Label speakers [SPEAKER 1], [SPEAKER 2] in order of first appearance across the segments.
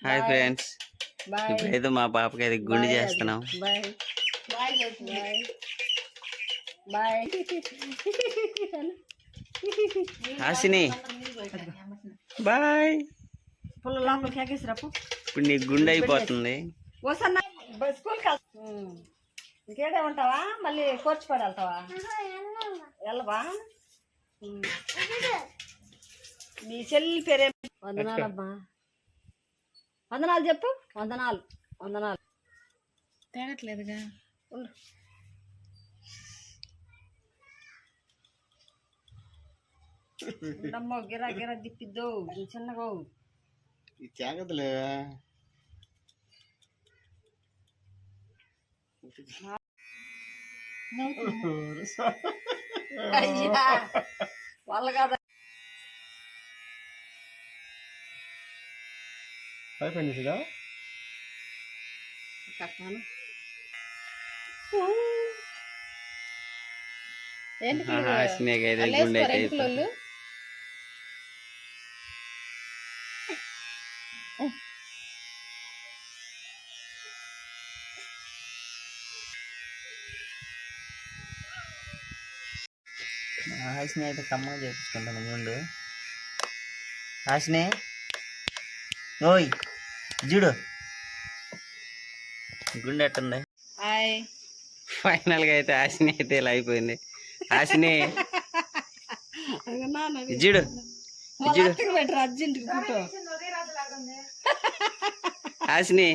[SPEAKER 1] Hi friends, ఇప్పుడైతే మా పాపకి అయితే గుండు చేస్తున్నాం.
[SPEAKER 2] Bye bye.
[SPEAKER 1] హాసిని బాయ్.
[SPEAKER 2] పుల్ల లోపలికి ఎగేసిరాపు.
[SPEAKER 1] ఇప్పుడు నీ గుండె అయిపోతుంది.
[SPEAKER 2] వస్తున్నా స్కూల్కి ఇంకేడే ఉంటావా? మళ్ళీ కోర్చిపడి వెళ్తావా? వెళ్ళవా? మీ చెల్లి పేరే వందనాలమ్మా. వందనాలు చెప్పు. వందనాలు వందనాలు.
[SPEAKER 3] తేగట్లేదుగా.
[SPEAKER 2] ఉండమ్మో గిరా గిరా తిప్పిద్దు చిన్నగో.
[SPEAKER 1] తేగదులే.
[SPEAKER 2] అయ్యా వాళ్ళ కాదు.
[SPEAKER 1] హాసినికి అయితే గుండె అయితే అయిపోతుంది. హాసిని అయితే కమ్మగా చేపించుకుంటాను గుండు. హాసిని ఓయ్ చూడు గుండె ఎట్టుంది. ఫైనల్ గా అయితే హాసిని అయితే ఇలా అయిపోయింది. హాసిని చూడు
[SPEAKER 2] పెట్టరు అర్జెంట్
[SPEAKER 1] హాసిని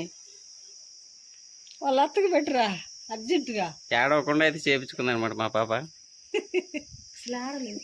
[SPEAKER 2] వాళ్ళ అత్తకు పెట్టరా అర్జెంటుగా.
[SPEAKER 1] ఏడవకుండా అయితే చేపించుకుంది అనమాట మా పాప.
[SPEAKER 3] అసలు ఆడలేదు.